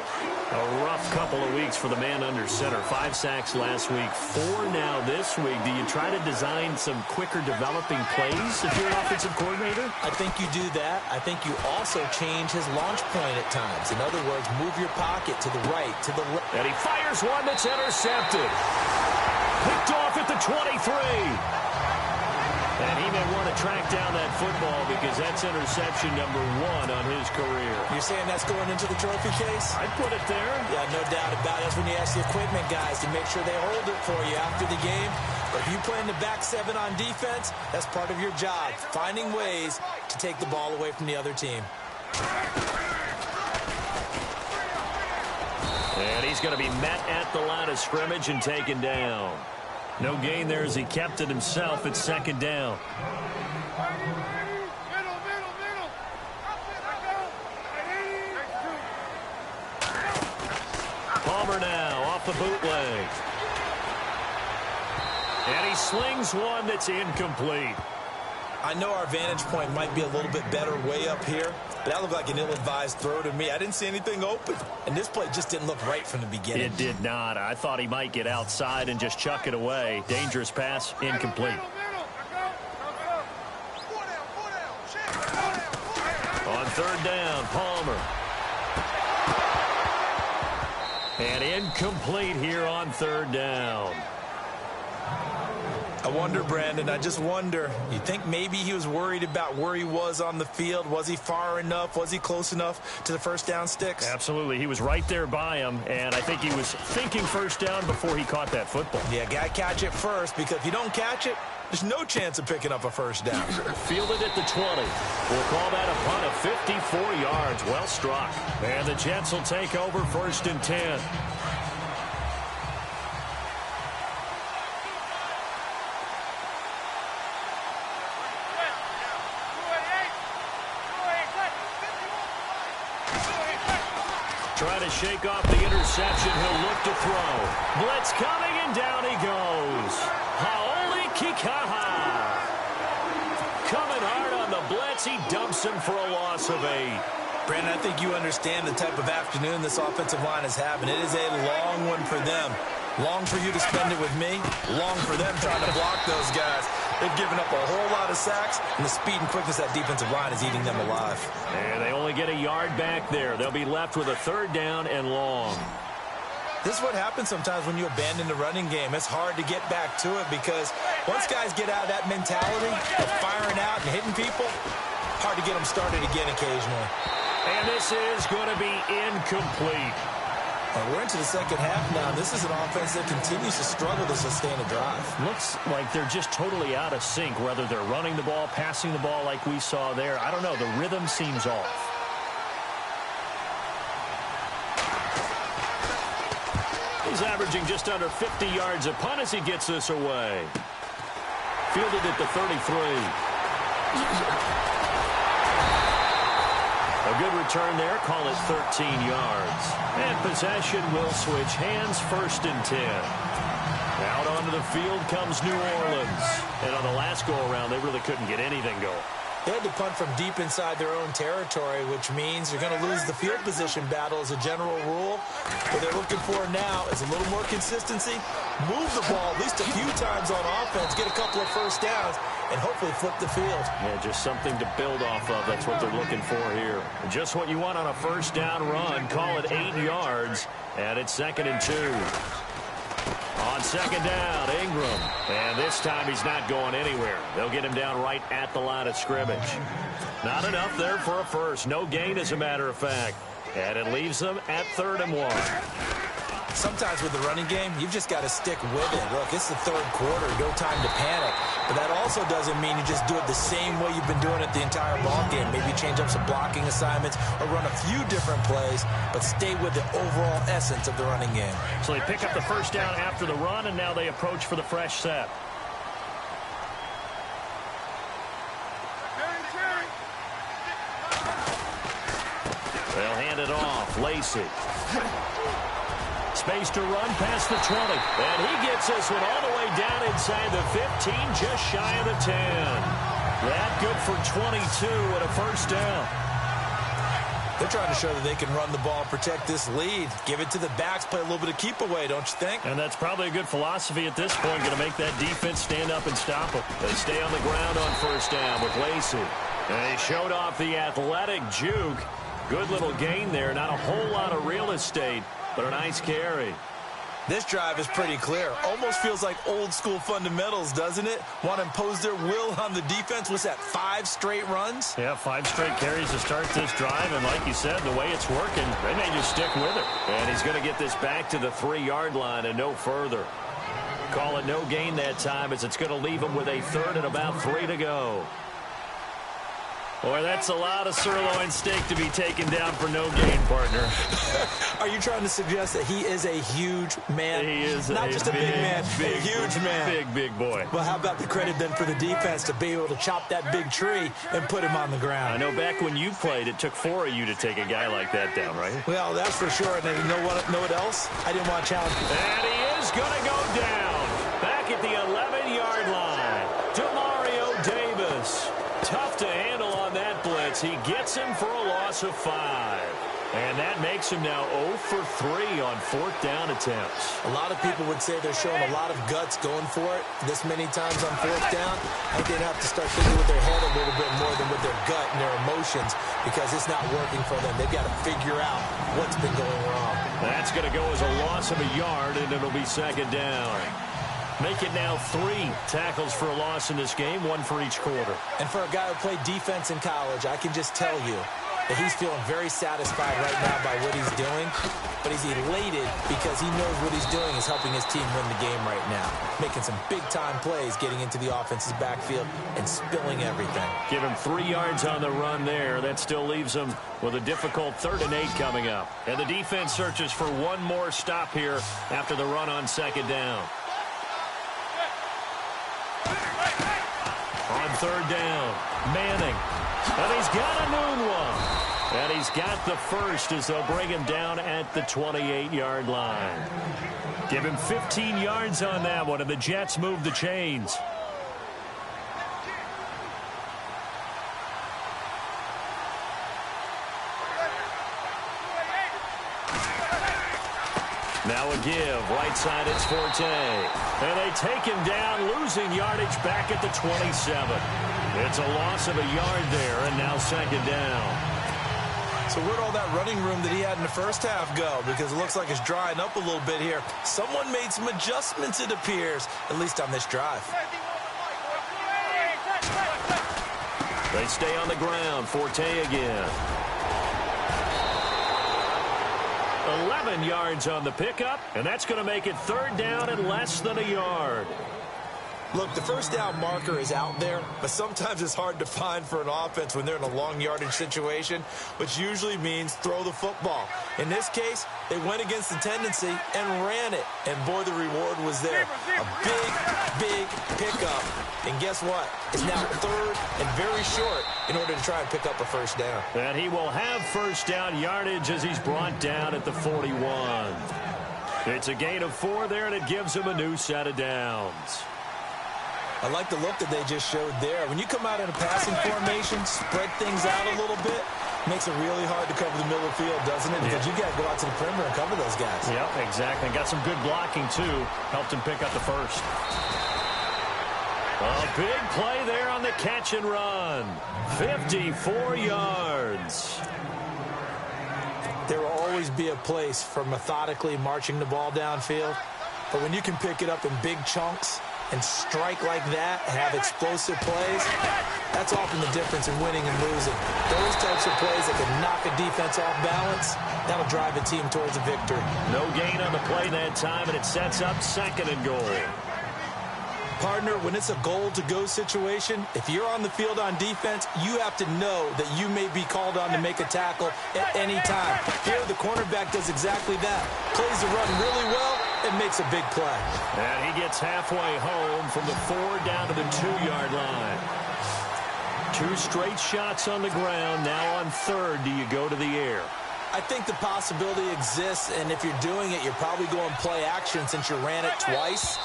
S1: A rough couple of weeks for the man under center. 5 sacks last week, 4 now this week. Do you try to design some quicker developing plays if you're an offensive coordinator?
S2: I think you do that. I think you also change his launch point at times. In other words, move your pocket to the right, to the left.
S1: And he fires one that's intercepted. Picked off at the 23. And he may want to track down that football because that's interception number 1 on his career.
S2: You're saying that's going into the trophy case?
S1: I'd put it there.
S2: Yeah, no doubt about it. That's when you ask the equipment guys to make sure they hold it for you after the game. But if you play in the back 7 on defense, that's part of your job, finding ways to take the ball away from the other team.
S1: And he's going to be met at the line of scrimmage and taken down. No gain there as he kept it himself. It's second down. Palmer now off the bootleg. And he slings one that's incomplete.
S2: I know our vantage point might be a little bit better way up here, but that looked like an ill-advised throw to me. I didn't see anything open, and this play just didn't look right from the beginning.
S1: It did not. I thought he might get outside and just chuck it away. Dangerous pass, incomplete. On third down, Palmer. And incomplete here on third down.
S2: I wonder, Brandon, I just wonder, you think maybe he was worried about where he was on the field? Was he far enough? Was he close enough to the first down sticks?
S1: Absolutely. He was right there by him, and I think he was thinking first down before he caught that football.
S2: Yeah, got to catch it first, because if you don't catch it, there's no chance of picking up a first down.
S1: Fielded at the 20. We'll call that a punt of 54 yards. Well struck. And the Jets will take over first and 10. Trying to shake off the interception. He'll look to throw. Blitz coming, and down he goes. Hau'oli Kikaha. Coming hard on the blitz. He dumps him for a loss of 8.
S2: Brandon, I think you understand the type of afternoon this offensive line is having. It is a long one for them. Long for you to spend it with me. Long for them trying to block those guys. They've given up a whole lot of sacks, and the speed and quickness of that defensive line is eating them alive.
S1: And they only get a yard back there. They'll be left with a third down and long.
S2: This is what happens sometimes when you abandon the running game. It's hard to get back to it because once guys get out of that mentality of firing out and hitting people, hard to get them started again occasionally.
S1: And this is going to be incomplete.
S2: We're into the second half now. This is an offense that continues to struggle to sustain a drive.
S1: Looks like they're just totally out of sync, whether they're running the ball, passing the ball like we saw there. I don't know. The rhythm seems off. He's averaging just under 50 yards a punt as he gets this away. Fielded at the 33. A good return there. Call it 13 yards. And possession will switch hands, first and 10. Out onto the field comes New Orleans. And on the last go-around, they really couldn't get anything going.
S2: They had to punt from deep inside their own territory, which means you're going to lose the field position battle as a general rule. What they're looking for now is a little more consistency, move the ball at least a few times on offense, get a couple of first downs, and hopefully flip the field. Yeah, just something to build off of. That's what they're looking for here. Just what you want on a first down run. Call it 8 yards, and it's 2nd and 2. On 2nd down, Ingram. And this time he's not going anywhere. They'll get him down right at the line of scrimmage. Not enough there for a first. No gain, as a matter of fact. And it leaves them at 3rd and 1. Sometimes with the running game, you've just got to stick with it. Look, it's the 3rd quarter. No time to panic. But that also doesn't mean you just do it the same way you've been doing it the entire ball game. Maybe change up some blocking assignments or run a few different plays, but stay with the overall essence of the running game.
S1: So they pick up the first down after the run, and now they approach for the fresh set. They'll hand it off. Lacy. Space to run past the 20. And he gets this one all the way down inside the 15, just shy of the 10. That good for 22 and a first down.
S2: They're trying to show that they can run the ball, protect this lead. Give it to the backs, play a little bit of keep away, don't you think?
S1: And that's probably a good philosophy at this point, going to make that defense stand up and stop them. They stay on the ground on first down with Lacy. And they showed off the athletic juke. Good little gain there. Not a whole lot of real estate, but a nice carry.
S2: This drive is pretty clear. Almost feels like old school fundamentals, doesn't it? Want to impose their will on the defense. What's that, 5 straight runs?
S1: Yeah, 5 straight carries to start this drive. And like you said, the way it's working, they may just stick with it. And he's going to get this back to the 3-yard line and no further. Call it no gain that time, as it's going to leave him with a 3rd and about 3 to go. Boy, that's a lot of sirloin steak to be taken down for no gain, partner.
S2: Are you trying to suggest that he is a huge man?
S1: He is
S2: not just a big man, a huge man.
S1: Big boy.
S2: Well, how about the credit then for the defense to be able to chop that big tree and put him on the ground?
S1: I know back when you played, it took 4 of you to take a guy like that down, right?
S2: Well, that's for sure. And you know what else? I didn't want to challenge him.
S1: And he is going to go down. Back at the 11-yard line. Demario Davis. Tough to handle on that blitz. He gets him for a loss of 5. And that makes him now 0 for 3 on 4th down attempts.
S2: A lot of people would say they're showing a lot of guts going for it this many times on 4th down. I think they'd have to start thinking with their head a little bit more than with their gut and their emotions, because it's not working for them. They've got to figure out what's been going wrong.
S1: That's going to go as a loss of a yard, and it'll be 2nd down. Make it now 3 tackles for a loss in this game, 1 for each quarter.
S2: And for a guy who played defense in college, I can just tell you that he's feeling very satisfied right now by what he's doing. But he's elated because he knows what he's doing is helping his team win the game right now. Making some big-time plays, getting into the offense's backfield and spilling everything.
S1: Give him 3 yards on the run there. That still leaves him with a difficult 3rd and 8 coming up. And the defense searches for one more stop here after the run on 2nd down. On 3rd down, Manning. And he's got a noon one. And he's got the first as they'll bring him down at the 28-yard line. Give him 15 yards on that one, and the Jets move the chains. Now a give, right side it's Forte. And they take him down, losing yardage back at the 27. It's a loss of a yard there, and now 2nd down.
S2: So where'd all that running room that he had in the first half go? Because it looks like it's drying up a little bit here. Someone made some adjustments, it appears, at least on this drive.
S1: They stay on the ground. Forte again. 11 yards on the pickup, and that's going to make it 3rd down and less than a yard.
S2: Look, the first down marker is out there, but sometimes it's hard to find for an offense when they're in a long yardage situation, which usually means throw the football. In this case, they went against the tendency and ran it, and boy, the reward was there. A big pickup, and guess what? It's now 3rd and very short in order to try and pick up a first down.
S1: And he will have first down yardage as he's brought down at the 41. It's a gain of 4 there, and it gives him a new set of downs.
S2: I like the look that they just showed there. When you come out in a passing formation, spread things out a little bit, makes it really hard to cover the middle of the field, doesn't it? Because you got to go out to the perimeter and cover those guys.
S1: Yep, exactly. Got some good blocking, too. Helped him pick up the first. A big play there on the catch and run. 54 yards.
S2: There will always be a place for methodically marching the ball downfield. But when you can pick it up in big chunks and strike like that, have explosive plays, that's often the difference in winning and losing. Those types of plays that can knock a defense off balance, that'll drive a team towards a victory.
S1: No gain on the play that time, and it sets up 2nd and goal.
S2: Partner, when it's a goal-to-go situation, if you're on the field on defense, you have to know that you may be called on to make a tackle at any time. Here, the cornerback does exactly that. Plays the run really well and makes a big play.
S1: And he gets halfway home from the 4 down to the 2-yard line. 2 straight shots on the ground. Now on 3rd, do you go to the air?
S2: I think the possibility exists, and if you're doing it, you're probably going play action since you ran it twice.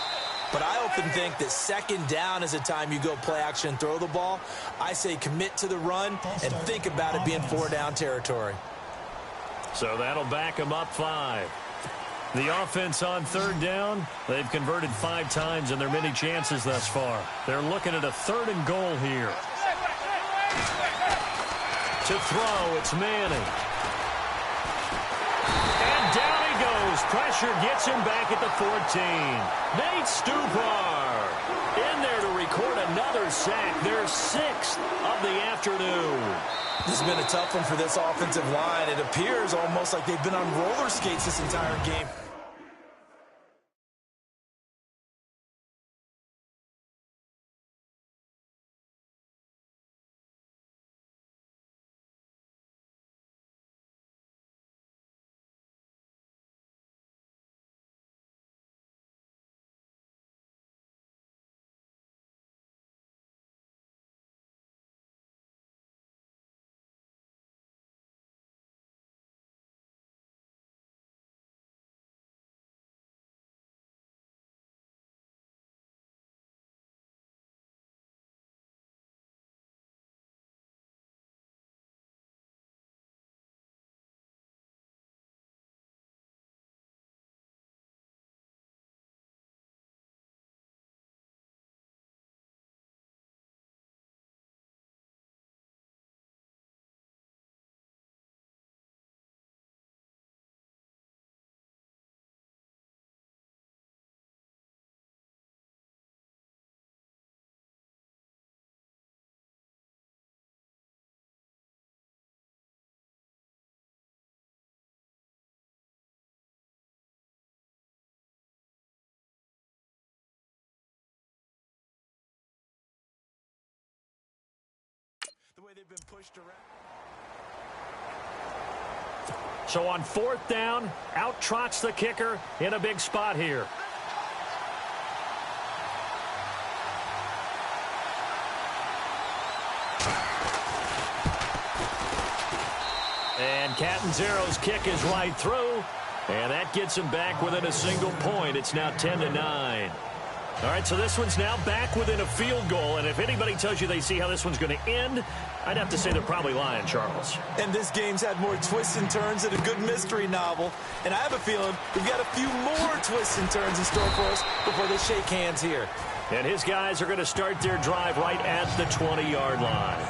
S2: But I often think that 2nd down is a time you go play action and throw the ball. I say commit to the run and think about it being 4-down territory.
S1: So that'll back them up 5. The offense on 3rd down, they've converted 5 times in their many chances thus far. They're looking at a 3rd and goal here. To throw, it's Manning. And down he goes. Pressure gets him back at the 14. Nate Stupar in there to record another sack. Their 6th of the afternoon.
S2: This has been a tough one for this offensive line. It appears almost like they've been on roller skates this entire game. The way they've been pushed around.
S1: So on 4th down, out trots the kicker in a big spot here. And Catanzaro's kick is right through, and that gets him back within a single point. It's now 10-9. All right, so this one's now back within a field goal, and if anybody tells you they see how this one's going to end, I'd have to say they're probably lying, Charles.
S2: And this game's had more twists and turns than a good mystery novel, and I have a feeling we've got a few more twists and turns in store for us before they shake hands here.
S1: And his guys are going to start their drive right at the 20-yard line.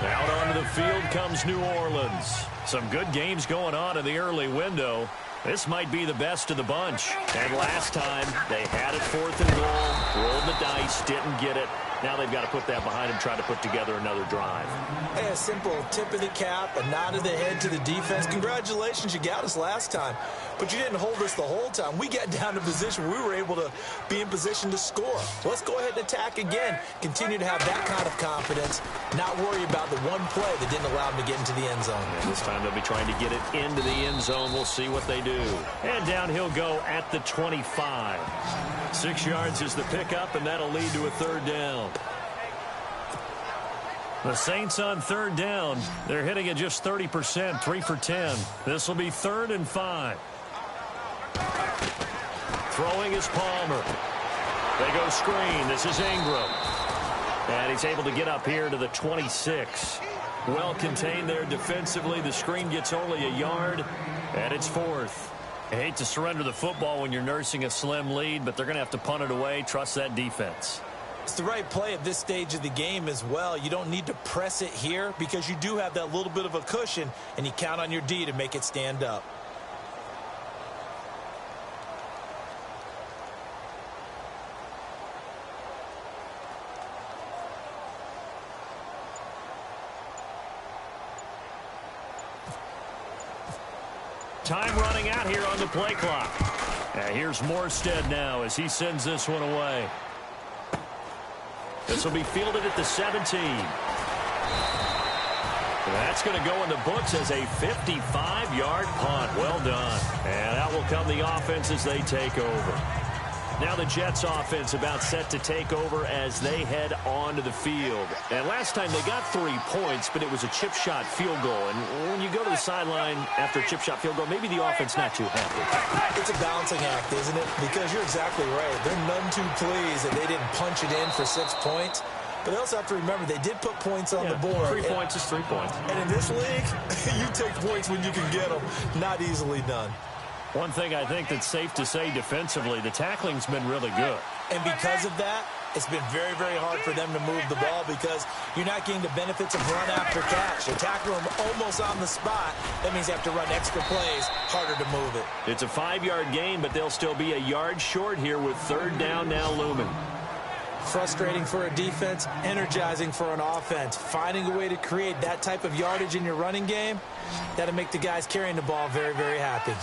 S1: Out onto the field comes New Orleans. Some good games going on in the early window. This might be the best of the bunch. And last time, they had it 4th and goal, rolled the dice, didn't get it. Now they've got to put that behind them, try to put together another drive.
S2: Hey, a simple tip of the cap, a nod of the head to the defense. Congratulations, you got us last time. But you didn't hold us the whole time. We got down to position where we were able to be in position to score. Let's go ahead and attack again. Continue to have that kind of confidence. Not worry about the one play that didn't allow them to get into the end zone.
S1: And this time they'll be trying to get it into the end zone. We'll see what they do. And down he'll go at the 25. 6 yards is the pickup, and that'll lead to a 3rd down. The Saints on 3rd down. They're hitting at just 30%, 3 for 10. This will be 3rd and 5. Throwing is Palmer. They go screen. This is Ingram. And he's able to get up here to the 26. Well contained there defensively. The screen gets only a yard, and it's fourth. I hate to surrender the football when you're nursing a slim lead, but they're going to have to punt it away. Trust that defense.
S2: It's the right play at this stage of the game as well. You don't need to press it here because you do have that little bit of a cushion, and you count on your D to make it stand up.
S1: Time running out here on the play clock. Here's Morstead now as he sends this one away. This will be fielded at the 17. That's going to go in the books as a 55-yard punt. Well done. And out will come the offense as they take over. Now the Jets offense about set to take over as they head onto the field. And last time they got 3 points, but it was a chip shot field goal. And when you go to the sideline after a chip shot field goal, maybe the offense not too happy.
S2: It's a balancing act, isn't it? Because you're exactly right. They're none too pleased that they didn't punch it in for 6 points. But they also have to remember they did put points on the board.
S1: 3 points is 3 points.
S2: And in this league, you take points when you can get them. Not easily done.
S1: One thing I think that's safe to say defensively, the tackling's been really good.
S2: And because of that, it's been very, very hard for them to move the ball because you're not getting the benefits of run after catch. They tackle them almost on the spot. That means they have to run extra plays, harder to move it.
S1: It's a 5-yard gain, but they'll still be a yard short here with third down now looming.
S2: Frustrating for a defense, energizing for an offense. Finding a way to create that type of yardage in your running game, that'll make the guys carrying the ball very, very happy.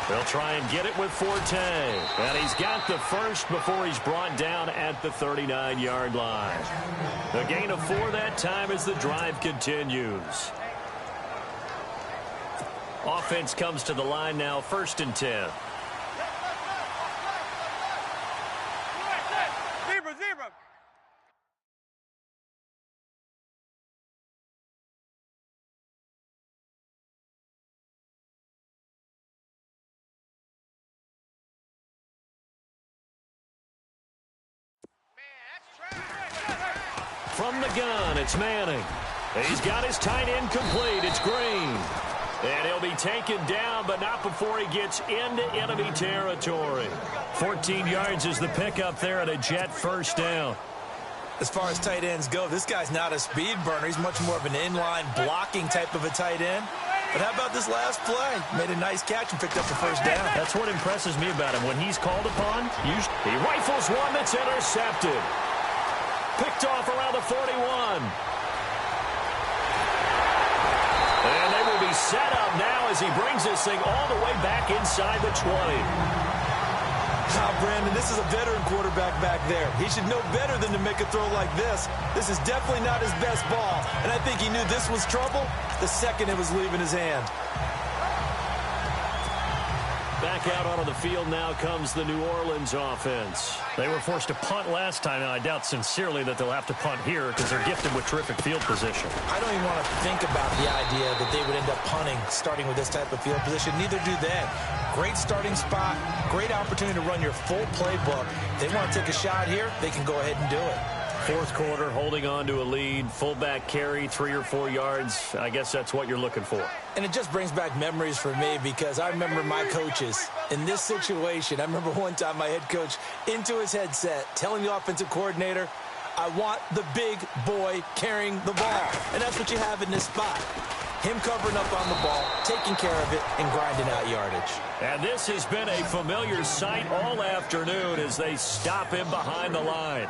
S1: They'll try and get it with Forte. And he's got the first before he's brought down at the 39-yard line. The gain of 4 that time as the drive continues. Offense comes to the line now, 1st and 10. From the gun, it's Manning. He's got his tight end complete. It's Green. And he'll be taken down, but not before he gets into enemy territory. 14 yards is the pickup there at a Jet first down.
S2: As far as tight ends go, this guy's not a speed burner. He's much more of an inline blocking type of a tight end. But how about this last play? Made a nice catch and picked up the first down.
S1: That's what impresses me about him. When he's called upon, he rifles one that's intercepted. Picked off around the 41. And they will be set up now as he brings this thing all the way back inside the 20.
S2: Now, Brandon, this is a veteran quarterback back there. He should know better than to make a throw like this. This is definitely not his best ball. And I think he knew this was trouble the second it was leaving his hand.
S1: Back out onto the field now comes the New Orleans offense. They were forced to punt last time, and I doubt sincerely that they'll have to punt here because they're gifted with terrific field position.
S2: I don't even want to think about the idea that they would end up punting starting with this type of field position. Neither do they. Great starting spot, great opportunity to run your full playbook. If they want to take a shot here, they can go ahead and do it.
S1: Fourth quarter, holding on to a lead, fullback carry, 3 or 4 yards. I guess that's what you're looking for.
S2: And it just brings back memories for me because I remember my coaches in this situation. I remember one time my head coach into his headset telling the offensive coordinator, I want the big boy carrying the ball. And that's what you have in this spot. Him covering up on the ball, taking care of it, and grinding out yardage.
S1: And this has been a familiar sight all afternoon as they stop him behind the line.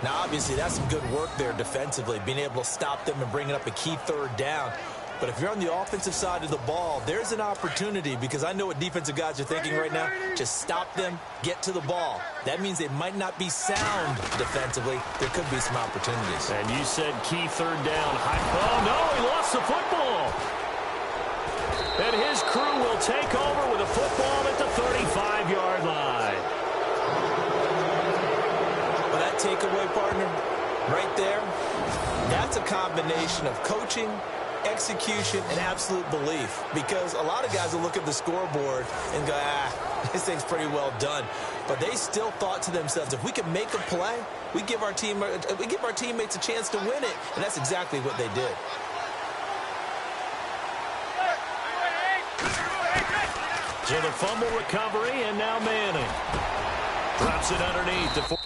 S2: Now, obviously, that's some good work there defensively, being able to stop them and bringing up a key third down. But if you're on the offensive side of the ball, there's an opportunity because I know what defensive guys are thinking right now. Just stop them, get to the ball. That means they might not be sound defensively. There could be some opportunities.
S1: And you said key third down. Oh, no, he lost the football. And his crew will take over with a football at the 35-yard line.
S2: Well, that takeaway, partner, right there, that's a combination of coaching execution, and absolute belief. Because a lot of guys will look at the scoreboard and go, this thing's pretty well done. But they still thought to themselves, if we can make a play, we give our teammates a chance to win it. And that's exactly what they did.
S1: So the fumble recovery, and now Manning drops it underneath.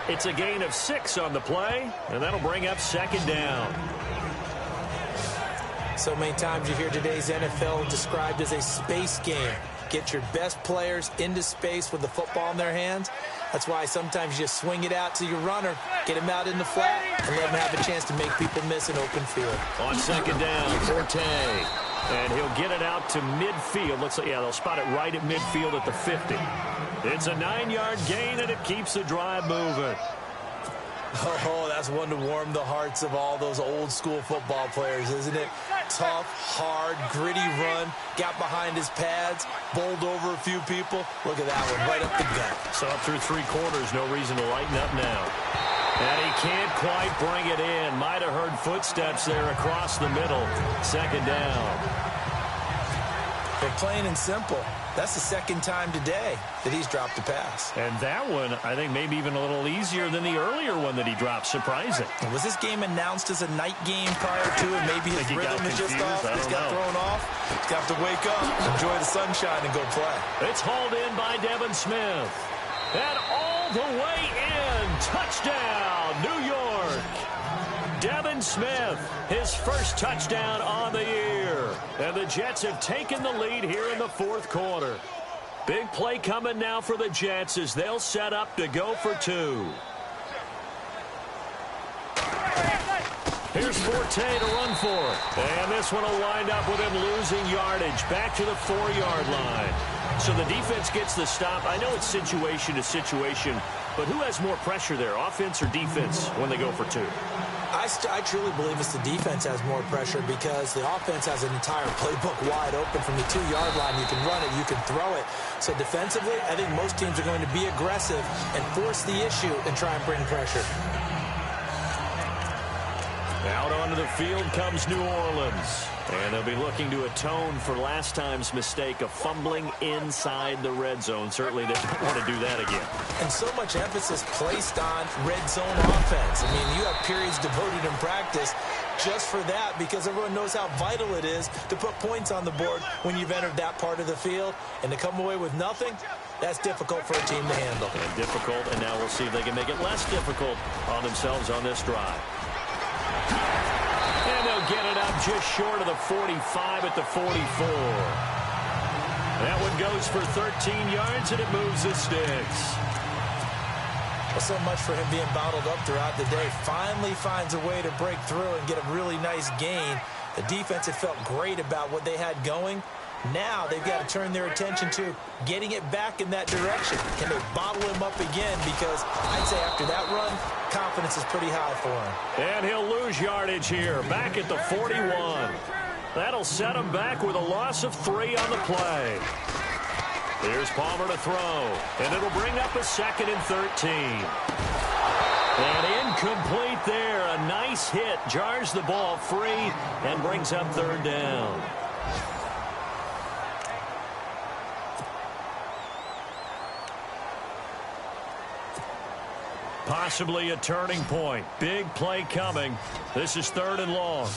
S1: It's a gain of 6 on the play, and that'll bring up second down.
S2: So many times you hear today's NFL described as a space game. get your best players into space with the football in their hands. That's why sometimes you just swing it out to your runner, get him out in the flat, and let him have a chance to make people miss an open field.
S1: On second down, Forte. And he'll get it out to midfield. Looks like, yeah, they'll spot it right at midfield at the 50. It's a 9-yard gain, and it keeps the drive moving.
S2: Oh, that's one to warm the hearts of all those old-school football players, isn't it? Tough, hard, gritty run, got behind his pads, bowled over a few people. Look at that one, right up the gut.
S1: So up through 3 quarters, no reason to lighten up now. And he can't quite bring it in. Might have heard footsteps there across the middle. Second down.
S2: But plain and simple, that's the second time today that he's dropped a pass.
S1: And that one, I think, maybe even a little easier than the earlier one that he dropped. Surprising.
S2: Was this game announced as a night game prior to it? Maybe his rhythm is just off. He's got thrown off. He's got to wake up, enjoy the sunshine, and go play.
S1: It's hauled in by Devin Smith. And all the way in. Touchdown, New York. Devin Smith, his first touchdown on the year. And the Jets have taken the lead here in the 4th quarter. Big play coming now for the Jets as they'll set up to go for 2. Here's Forte to run for. And this one will wind up with him losing yardage back to the 4-yard line. So the defense gets the stop. I know it's situation to situation, but who has more pressure there, offense or defense, when they go for 2?
S2: I truly believe it's the defense has more pressure because the offense has an entire playbook wide open from the 2-yard line. You can run it, you can throw it. So defensively, I think most teams are going to be aggressive and force the issue and try and bring pressure.
S1: Out onto the field comes New Orleans. And they'll be looking to atone for last time's mistake of fumbling inside the red zone. Certainly they don't want to do that again.
S2: And so much emphasis placed on red zone offense. I mean, you have periods devoted in practice just for that because everyone knows how vital it is to put points on the board when you've entered that part of the field. And to come away with nothing, that's difficult for a team to handle.
S1: And difficult, and now we'll see if they can make it less difficult on themselves on this drive. And they'll get it up just short of the 45 at the 44. That one goes for 13 yards, and it moves the sticks.
S2: Well, so much for him being bottled up throughout the day. Finally finds a way to break through and get a really nice gain. The defense had felt great about what they had going. Now they've got to turn their attention to getting it back in that direction. Can they bottle him up again? Because I'd say after that run, confidence is pretty high for him.
S1: And he'll lose yardage here, back at the 41. That'll set him back with a loss of 3 on the play. Here's Palmer to throw, and it'll bring up a 2nd and 13. And incomplete there. A nice hit, jars the ball free, and brings up 3rd down. Possibly a turning point. Big play coming. This is 3rd and long.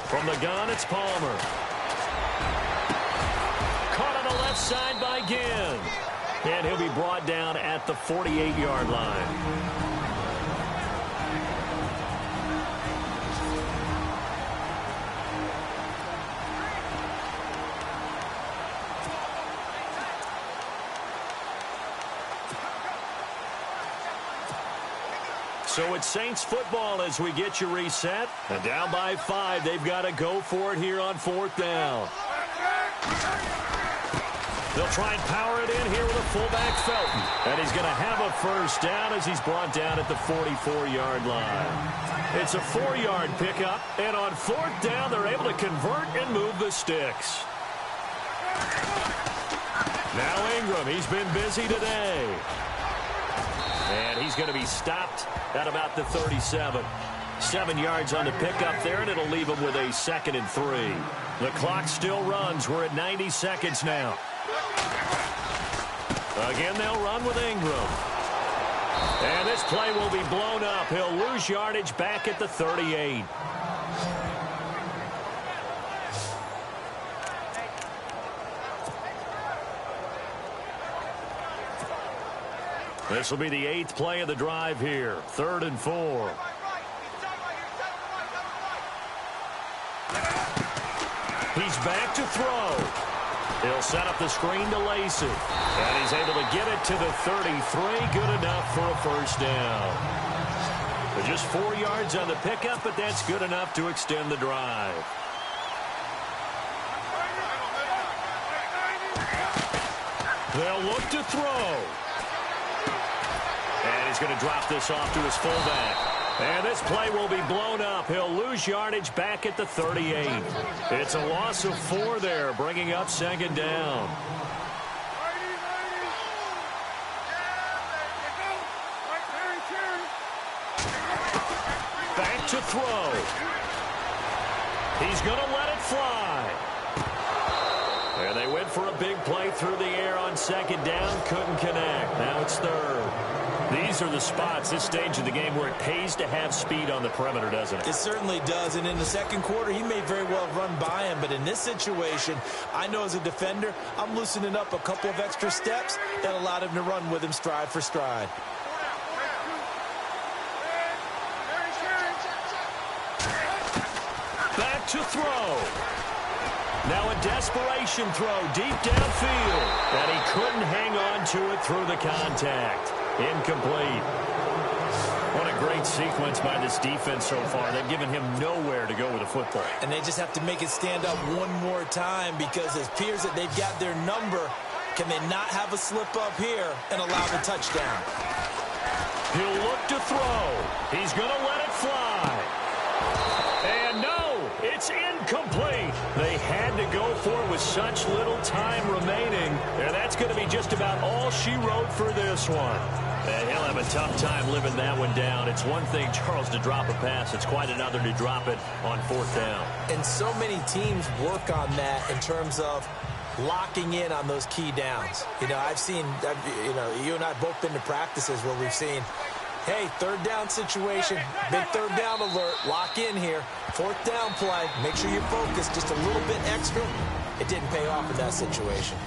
S1: From the gun, it's Palmer. Caught on the left side by Ginn. And he'll be brought down at the 48-yard line. So it's Saints football as we get you reset. And down by 5, they've got to go for it here on 4th down. They'll try and power it in here with a fullback, Felton. And he's going to have a 1st down as he's brought down at the 44-yard line. It's a 4-yard pickup, and on 4th down, they're able to convert and move the sticks. Now Ingram, he's been busy today. And he's going to be stopped at about the 37. 7 yards on the pickup there, and it'll leave him with a 2nd and 3. The clock still runs. We're at 90 seconds now. Again, they'll run with Ingram. And this play will be blown up. He'll lose yardage back at the 38. This will be the 8th play of the drive here. 3rd and 4. He's back to throw. He'll set up the screen to Lacy. And he's able to get it to the 33. Good enough for a first down. Just 4 yards on the pickup, but that's good enough to extend the drive. They'll look to throw. And he's going to drop this off to his fullback. And this play will be blown up. He'll lose yardage back at the 38. It's a loss of 4 there, bringing up second down. Back to throw. He's going to let it fly. And they went for a big play through the air on second down. Couldn't connect. Now it's third. These are the spots, this stage of the game, where it pays to have speed on the perimeter, doesn't it?
S2: It certainly does. And in the second quarter, he may very well run by him. But in this situation, I know as a defender, I'm loosening up a couple of extra steps that allowed him to run with him stride for stride.
S1: Back to throw. Now a desperation throw deep downfield. And he couldn't hang on to it through the contact. Incomplete. What a great sequence by this defense so far. They've given him nowhere to go with the football.
S2: And they just have to make it stand up one more time, because it appears that they've got their number. Can they not have a slip up here and allow the touchdown?
S1: He'll look to throw. He's going to let it fly. And no, it's incomplete. They had to go for it with such little time remaining. And that's going to be just about all she wrote for this one. And he'll have a tough time living that one down. It's one thing, Charles, to drop a pass. It's quite another to drop it on fourth down.
S2: And so many teams work on that in terms of locking in on those key downs. You know, I've seen, you and I have both been to practices where we've seen, hey, third down situation, big third down alert, lock in here. Fourth down play, make sure you focus just a little bit extra. It didn't pay off in that situation.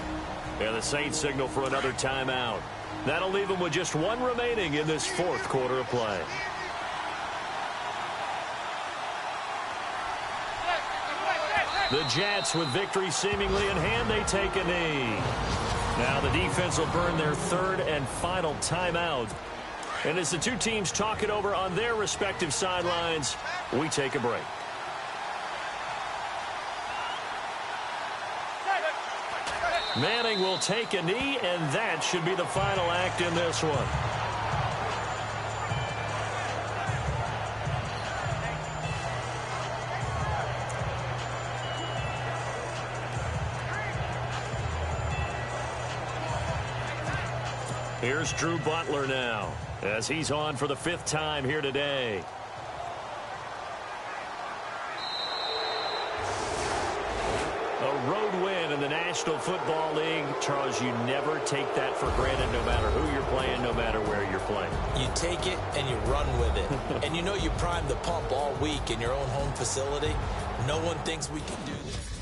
S1: And the Saints signal for another timeout. That'll leave them with just one remaining in this fourth quarter of play. The Jets, with victory seemingly in hand, they take a knee. Now the defense will burn their third and final timeout. And as the two teams talk it over on their respective sidelines, we take a break. Manning will take a knee, and that should be the final act in this one. Here's Drew Butler now, as he's on for the 5th time here today. A road win in the National Football League. Charles, you never take that for granted, no matter who you're playing, no matter where you're playing.
S2: You take it and you run with it. And you know you primed the pump all week in your own home facility. No one thinks we can do this.